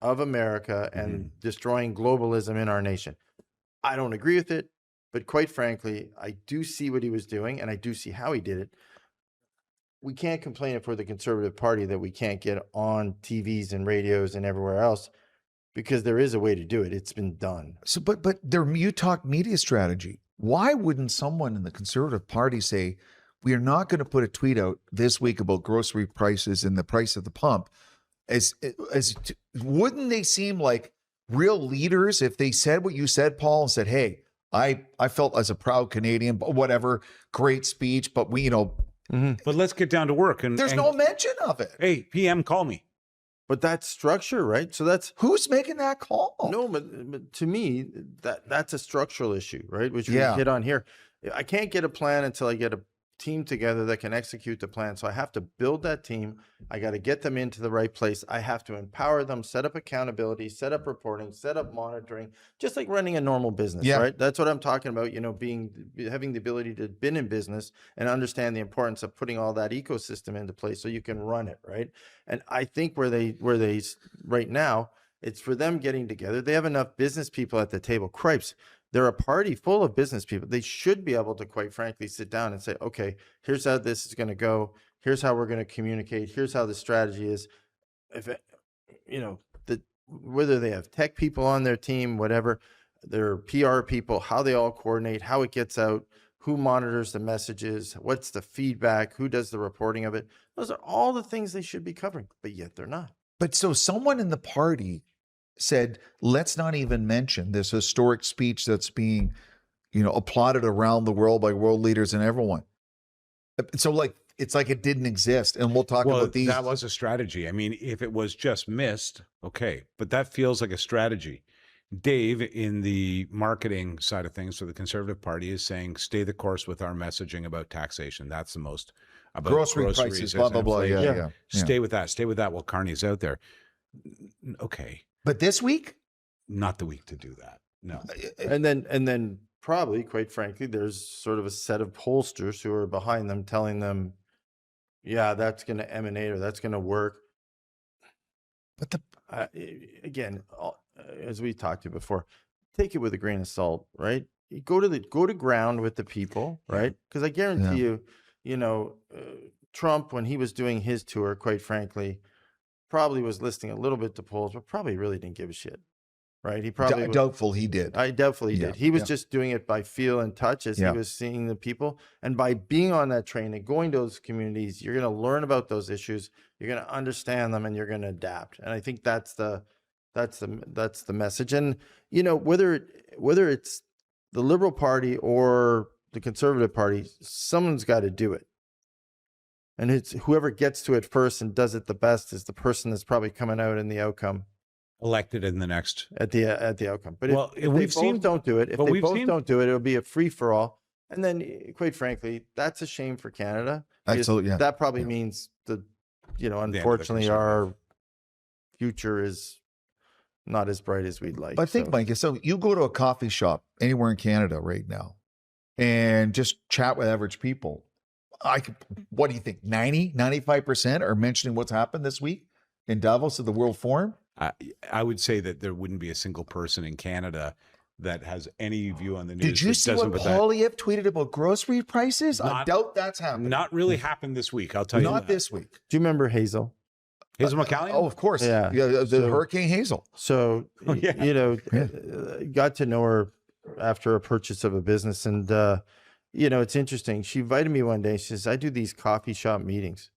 of America and destroying globalism in our nation. I don't agree with it, but quite frankly, I do see what he was doing and I do see how he did it. We can't complain if we're the Conservative Party that we can't get on TVs and radios and everywhere else, because there is a way to do it. It's been done. So, but you talk media strategy. Why wouldn't someone in the Conservative Party say, we are not going to put a tweet out this week about grocery prices and the price of the pump? Wouldn't they seem like real leaders if they said what you said, Paul, and said, hey, I felt as a proud Canadian, but whatever, great speech, but we, but let's get down to work. And there's no mention of it. Hey, PM, call me. But that's structure, right? So that's who's making that call. No, but to me, that's a structural issue, right? Which we hit on here. I can't get a plan until I get a team together that can execute the plan. So I have to build that team. I got to get them into the right place. I have to empower them, set up accountability, set up reporting, set up monitoring, just like running a normal business, right? That's what I'm talking about, having the ability to been in business and understand the importance of putting all that ecosystem into place so you can run it, right? And I think where they right now, it's for them getting together. They have enough business people at the table. Cripes. They're a party full of business people. They should be able to, quite frankly, sit down and say, okay, here's how this is going to go. Here's how we're going to communicate. Here's how the strategy is. If whether they have tech people on their team, whatever, their PR people, how they all coordinate, how it gets out, who monitors the messages, what's the feedback, who does the reporting of it. Those are all the things they should be covering, but yet they're not. But so someone in the party said, let's not even mention this historic speech that's being, applauded around the world by world leaders and everyone. So it's like it didn't exist. And we'll talk about these. That was a strategy. I mean, if it was just missed, okay, but that feels like a strategy. Dave, in the marketing side of things for the Conservative Party, is saying stay the course with our messaging about taxation. That's the most about Grocery groceries prices, blah, blah, and blah. inflation. Yeah. Stay with that. Stay with that while Carney's out there. Okay, But this week? not the week to do that. No. And then probably, quite frankly, there's sort of a set of pollsters who are behind them telling them, yeah, that's going to emanate or that's going to work. But the Again, as we talked to before, take it with a grain of salt, right? You go to ground with the people, right? Because I guarantee you, Trump, when he was doing his tour, quite frankly, probably was listening a little bit to polls, but probably really didn't give a shit, right? He probably doubtful he did. I definitely Yeah, did. He was yeah. just doing it by feel and touch as he was seeing the people. And by being on that train and going to those communities, you're going to learn about those issues. You're going to understand them and you're going to adapt. And I think that's the message. And, whether it's the Liberal Party or the Conservative Party, someone's got to do it. And it's whoever gets to it first and does it the best is the person that's probably coming out in the outcome. Elected in the next. At the outcome. But Well, if they we've both seen- don't do it, if but they we've both seen- don't do it, it'll be a free for all. And then, quite frankly, that's a shame for Canada. because Absolutely, yeah. That probably means unfortunately, our future is not as bright as we'd like. But think, so. Mike, so you go to a coffee shop anywhere in Canada right now and just chat with average people. What do you think? 95% are mentioning what's happened this week in Davos at the World Forum? I would say that there wouldn't be a single person in Canada that has any view on the news. Did you that see doesn't what put that- Poilievre tweeted about grocery prices? I doubt that's happening. Not really happened this week. I'll tell you. Not that. this week. Do you remember Hazel? Hazel McCallion? Oh, of course. Yeah. The So- Hurricane Hazel. So, Oh, yeah. got to know her after a purchase of a business. And, it's interesting. She invited me one day. She says, I do these coffee shop meetings.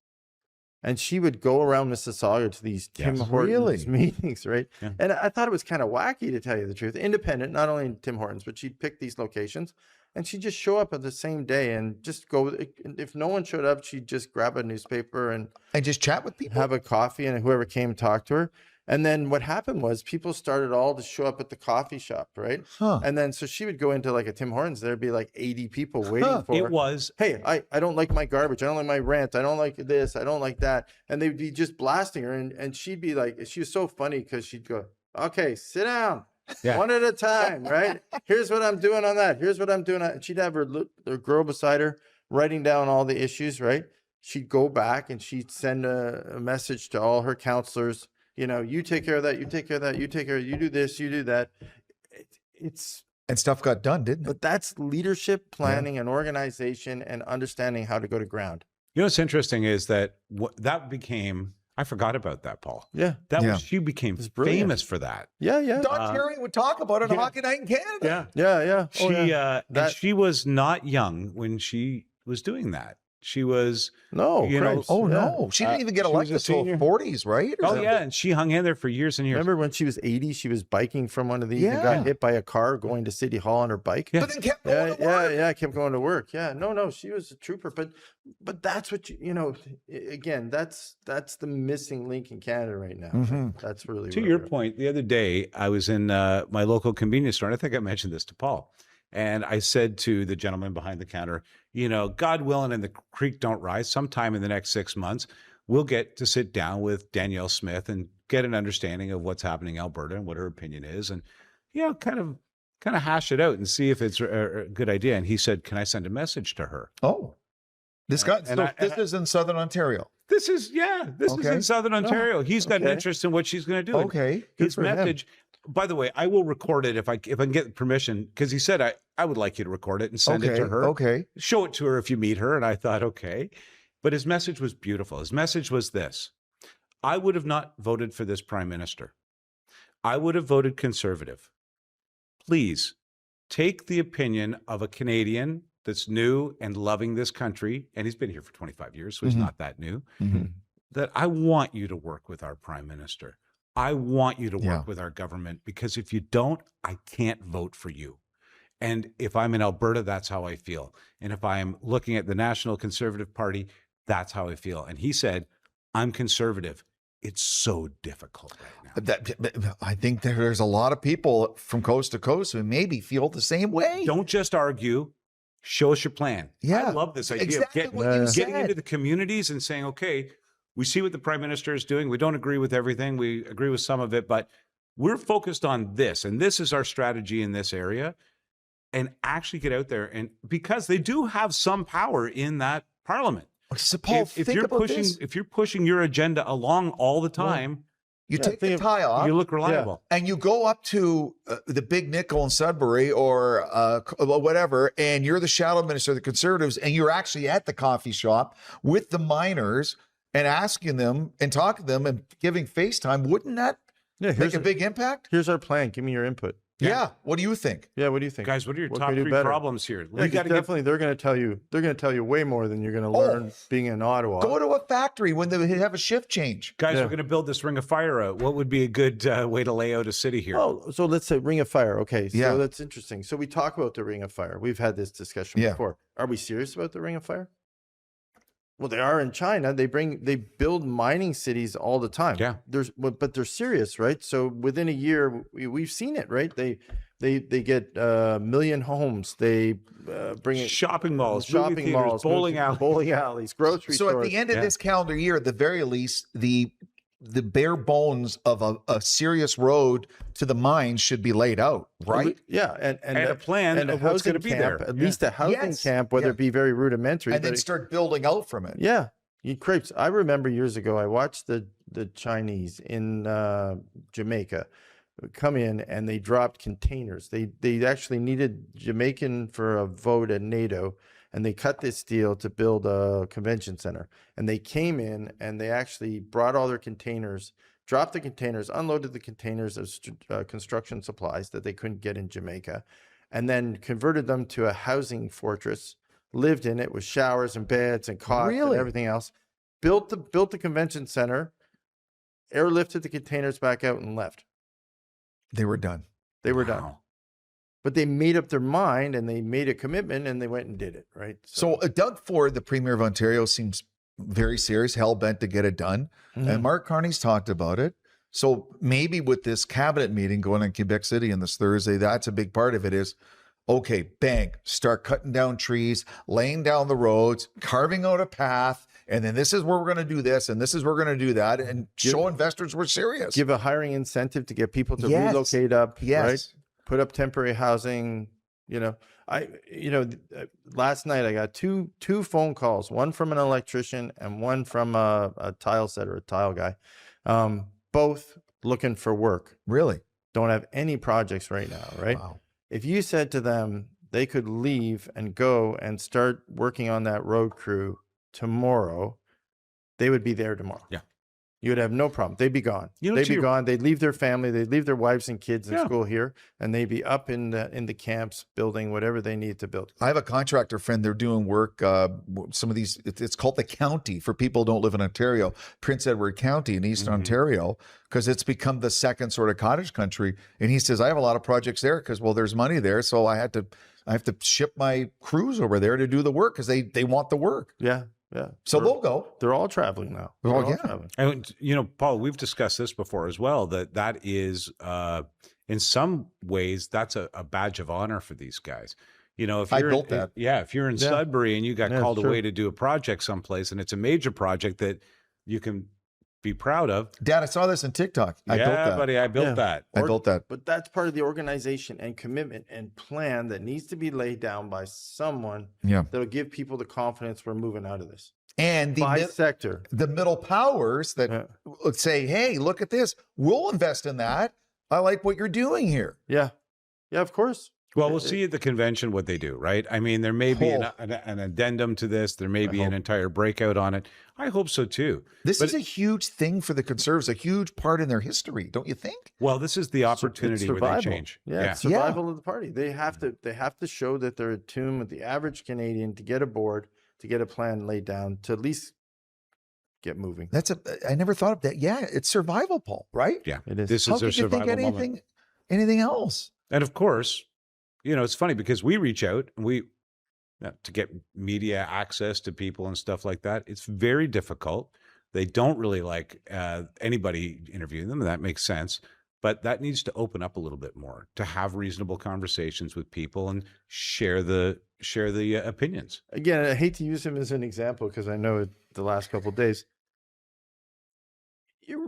And she would go around Mississauga to these Tim Hortons meetings, right? Yeah. And I thought it was kind of wacky, to tell you the truth. Independent, not only Tim Hortons, but she'd pick these locations. And she'd just show up at the same day and just go. If no one showed up, she'd just grab a newspaper and just chat with people. have a coffee, and whoever came talk to her. And then what happened was people started all to show up at the coffee shop, right? Huh. And then so she would go into like a Tim Hortons. There'd be like 80 people waiting for her. It was. Hey, I don't like my garbage. I don't like my rent. I don't like this. I don't like that. And they'd be just blasting her. And she'd be like, she was so funny because she'd go, okay, sit down. Yeah. One at a time, right? Here's what I'm doing on that. Here's what I'm doing. And she'd have her girl beside her writing down all the issues, right? She'd go back and she'd send a message to all her counselors. You take care of that. You take care of that. You take care of, you do this, you do that. And stuff got done, didn't it? But that's leadership, planning, and organization, and understanding how to go to ground. What's interesting is that that became. I forgot about that, Paul. Yeah. She became brilliant. famous for that. Yeah. Don Cherry would talk about it on Hockey Night in Canada. Yeah. And she was not young when she was doing that. She was no. She didn't even get she was elected a until senior. 40s, right? Or something? and she hung in there for years and years. Remember when she was 80, she was biking from one of these and got hit by a car going to City Hall on her bike. Yeah. But then kept going to work. Kept going to work. Yeah, no, she was a trooper. But that's what again, that's the missing link in Canada right now. Mm-hmm. That's really To your point, the other day I was in my local convenience store, and I think I mentioned this to Paul. And I said to the gentleman behind the counter, God willing and the creek don't rise, sometime in the next 6 months, we'll get to sit down with Danielle Smith and get an understanding of what's happening in Alberta and what her opinion is. And, kind of hash it out and see if it's a good idea. And he said, can I send a message to her? Oh, this is in Southern Ontario. This is in Southern Ontario. He's got an interest in what she's going to do. Okay. His message. By the way, I will record it if I can get permission, because he said I would like you to record it and send it to her. Okay. Show it to her if you meet her. And I thought, okay. But his message was beautiful. His message was this: I would have not voted for this prime minister. I would have voted Conservative. Please take the opinion of a Canadian that's new and loving this country, and he's been here for 25 years, so he's not that new, that I want you to work with our prime minister. I want you to work with our government, because if you don't, I can't vote for you. And if I'm in Alberta, that's how I feel. And if I'm looking at the National Conservative Party, that's how I feel. And he said, I'm conservative. it's so difficult right now. I think there's a lot of people from coast to coast who maybe feel the same way. Don't just argue. Show us your plan. Yeah, I love this idea exactly of what you getting said. into the communities and saying, okay, we see what the prime minister is doing. We don't agree with everything. We agree with some of it, but we're focused on this, and this is our strategy in this area. And actually get out there, and because they do have some power in that parliament. So Paul, If think you're about pushing, this. if you're pushing your agenda along all the time, You take the tie off. you look reliable. And you go up to the Big Nickel in Sudbury or whatever, and you're the shadow minister of the Conservatives, and you're actually at the coffee shop with the miners and asking them and talking to them and giving FaceTime. Wouldn't that make a big impact? Here's our plan. Give me your input. Yeah. What do you think? Yeah. What do you think? Guys, what are your What top can we do 3 better? problems here? Yeah, We got to definitely. They're going to tell you. They're going to tell you way more than you're going to learn being in Ottawa. Go to a factory when they have a shift change. Guys, we're going to build this ring of fire out. What would be a good way to lay out a city here? Oh, so let's say Ring of Fire. Okay, so Yeah. that's interesting. So we talk about the Ring of Fire. We've had this discussion Yeah. before. Are we serious about the Ring of Fire? Well, they are in China. They build mining cities all the time. Yeah. But they're serious, right? So within a year, we've seen it, right? They get 1 million homes. They bring in Shopping malls, movie shopping theaters, malls, bowling alleys. grocery So stores. at the end of this calendar year, at the very least, the bare bones of a serious road to the mines should be laid out, right? Yeah, and a plan and a of what's housing going to be camp, there. At least a housing Yes. camp, whether Yeah. it be very rudimentary. And then but start building out from it. yeah, you crepes. I remember years ago, I watched the Chinese in Jamaica come in and they dropped containers. They actually needed Jamaican for a vote at NATO, and they cut this deal to build a convention center. And they came in and they actually brought all their containers, dropped the containers, unloaded the containers of construction supplies that they couldn't get in Jamaica, and then converted them to a housing fortress, lived in it with showers and beds and cots and Really? everything else, built the convention center, airlifted the containers back out and left. They were done. They were done. Wow. But they made up their mind and they made a commitment and they went and did it, right? So Doug Ford, the Premier of Ontario, seems very serious, hell-bent to get it done. And Mark Carney's talked about it. So maybe with this cabinet meeting going on in Quebec City on this Thursday, that's a big part of it is, okay, bang, start cutting down trees, laying down the roads, carving out a path, and then this is where we're going to do this, and this is where we're going to do that, and show investors we're serious. give a hiring incentive to get people to Yes. relocate up, Yes. right? Put up temporary housing. Last night I got two phone calls, one from an electrician and one from a tile setter, a tile guy, both looking for work. Really? Don't have any projects right now, right? Wow. If you said to them they could leave and go and start working on that road crew tomorrow, they would be there tomorrow. Yeah. You would have no problem. They'd be gone. You know, They'd to be your- gone. They'd leave their family. They'd leave their wives and kids in Yeah. school here, and they'd be up in the camps building whatever they need to build. I have a contractor friend. They're doing work. Some of these, it's called the county for people who don't live in Ontario, Prince Edward County in Eastern Ontario, because it's become the second sort of cottage country. And he says, I have a lot of projects there because, well, there's money there. So I have to ship my crews over there to do the work because they want the work. Yeah, yeah. So they're, they'll go. they're all traveling now. They're Well, all yeah. traveling. And Paul, we've discussed this before as well. That is, in some ways, that's a badge of honor for these guys. If I you're built that. if you're in Yeah. Sudbury and you got Yeah, called sure. away to do a project someplace, and it's a major project that you can be proud of. Dad, I saw this on TikTok. I built that. buddy, I built Yeah. that. I built that. But that's part of the organization and commitment and plan that needs to be laid down by someone Yeah. that'll give people the confidence we're moving out of this. And By the sector. middle powers that Yeah. would say, hey, look at this. We'll invest in that. I like what you're doing here. Yeah. Yeah, of course. Well, we'll see at the convention what they do, right? I mean, there may be an addendum to this. There may be an entire breakout on it. I hope so too. This is a huge thing for the Conservatives, a huge part in their history, don't you think? Well, this is the opportunity where they survival. change. Yeah, it's survival of the party. They have to show that they're attuned with the average Canadian to get aboard, to get a plan laid down, to at least get moving. I never thought of that. Yeah, it's survival, Paul, right? Yeah, It is. this How is their could you think survival moment. anything else? And of course, it's funny because we reach out and to get media access to people and stuff like that. It's very difficult. They don't really like anybody interviewing them, and that makes sense. But that needs to open up a little bit more to have reasonable conversations with people and share the opinions. Again, I hate to use him as an example because I know the last couple of days.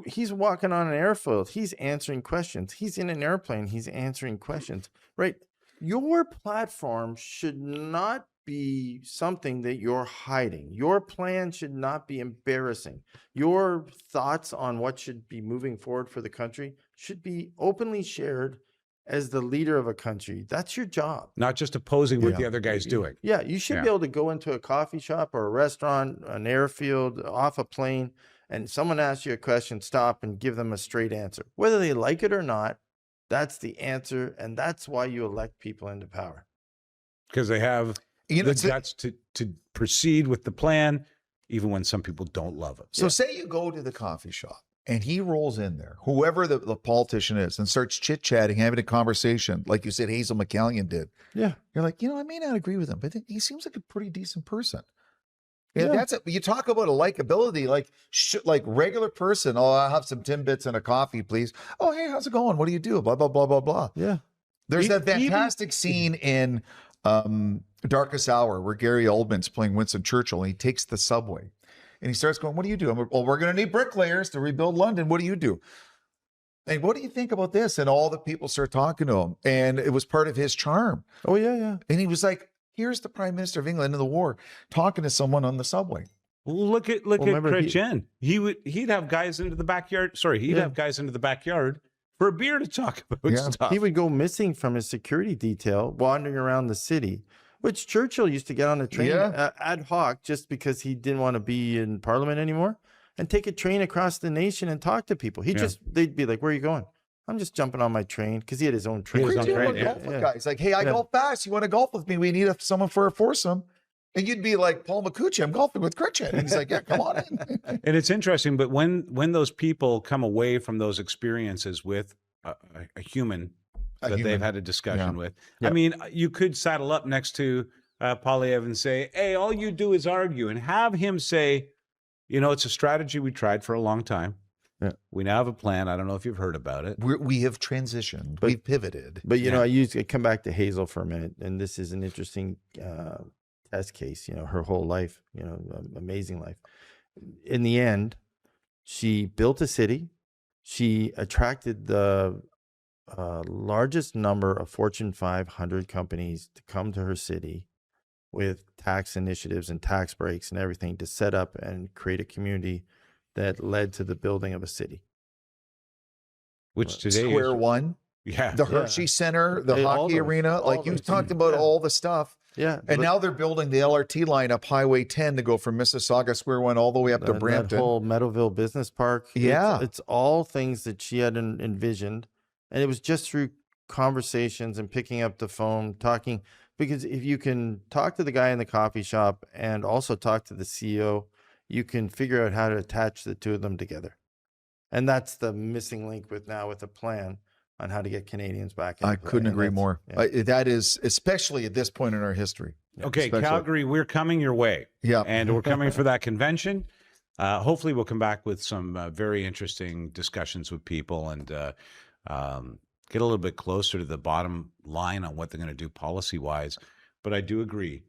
He's walking on an airfield. He's answering questions. He's in an airplane. He's answering questions, right? Your platform should not be something that you're hiding. Your plan should not be embarrassing. Your thoughts on what should be moving forward for the country should be openly shared as the leader of a country. That's your job. Not just opposing what the other guy's doing. Yeah, you should be able to go into a coffee shop or a restaurant, an airfield, off a plane, and someone asks you a question, stop and give them a straight answer. Whether they like it or not, that's the answer, and that's why you elect people into power. Because they have the guts to proceed with the plan, even when some people don't love it. So say you go to the coffee shop and he rolls in there, whoever the politician is, and starts chit-chatting, having a conversation, like you said Hazel McCallion did. Yeah. You're like, I may not agree with him, but I think he seems like a pretty decent person. Yeah, that's it. You talk about a likability, like regular person. Oh, I'll have some Timbits and a coffee, please. Oh, hey, how's it going? What do you do? Blah, blah, blah, blah, blah. Yeah. There's that fantastic scene in Darkest Hour where Gary Oldman's playing Winston Churchill, and he takes the subway and he starts going, what do you do? I'm like, well, we're going to need bricklayers to rebuild London. What do you do? And what do you think about this? And all the people start talking to him, and it was part of his charm. Oh, yeah, yeah. And he was like, here's the Prime Minister of England in the war talking to someone on the subway. Look at Chrétien. He'd have guys into the backyard. Sorry, he'd have guys into the backyard for a beer to talk about stuff. He would go missing from his security detail, wandering around the city, which Churchill used to get on a train ad hoc just because he didn't want to be in Parliament anymore, and take a train across the nation and talk to people. They'd be like, where are you going? I'm just jumping on my train, because he had his own train. Guys, like, hey, I golf fast. You want to golf with me? We need someone for a foursome. And you'd be like, Paul McCucci, I'm golfing with Chrétien. And he's like, yeah, come on in. And it's interesting, but when those people come away from those experiences with a human that they've had a discussion with, I mean, you could saddle up next to Poilievre and say, hey, all you do is argue, and have him say, it's a strategy we tried for a long time. Yeah. We now have a plan. I don't know if you've heard about it. We have transitioned. We've pivoted. But, I come back to Hazel for a minute, and this is an interesting test case, her whole life, amazing life. In the end, she built a city. She attracted the largest number of Fortune 500 companies to come to her city with tax initiatives and tax breaks and everything to set up and create a community that led to the building of a city. Which today Square One, the Hershey Center, the hockey arena, like you talked about all the stuff. Yeah. And now they're building the LRT line up Highway 10 to go from Mississauga Square One all the way up to Brampton. That whole Meadowville Business Park. Yeah. It's all things that she had envisioned. And it was just through conversations and picking up the phone, talking. Because if you can talk to the guy in the coffee shop and also talk to the CEO, you can figure out how to attach the two of them together. And that's the missing link with a plan on how to get Canadians back. I couldn't agree more. That is, especially at this point in our history. Okay, Calgary, we're coming your way. Yeah. And we're coming for that convention. Hopefully we'll come back with some very interesting discussions with people and get a little bit closer to the bottom line on what they're going to do policy-wise. But I do agree,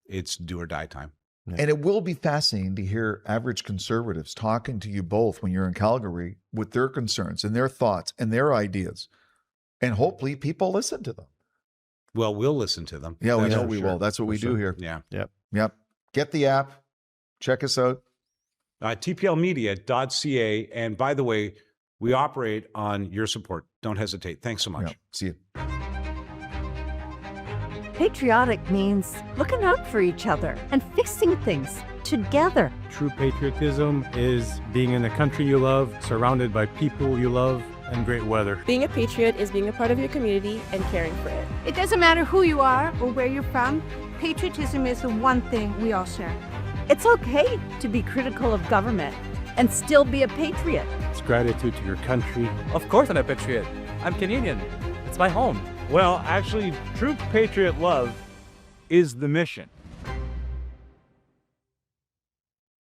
it's do or die time. Yeah. And it will be fascinating to hear average conservatives talking to you both when you're in Calgary with their concerns and their thoughts and their ideas. And hopefully people listen to them. Well, we'll listen to them. Yeah, we know we will. That's what we do here. Yeah. Yep. Get the app. Check us out. tplmedia.ca. And by the way, we operate on your support. Don't hesitate. Thanks so much. Yep. See you. Patriotic means looking out for each other and fixing things together. True patriotism is being in the country you love, surrounded by people you love, and great weather. Being a patriot is being a part of your community and caring for it. It doesn't matter who you are or where you're from. Patriotism is the one thing we all share. It's okay to be critical of government and still be a patriot. It's gratitude to your country. Of course I'm a patriot. I'm Canadian. It's my home. Well, actually, true patriot love is the mission.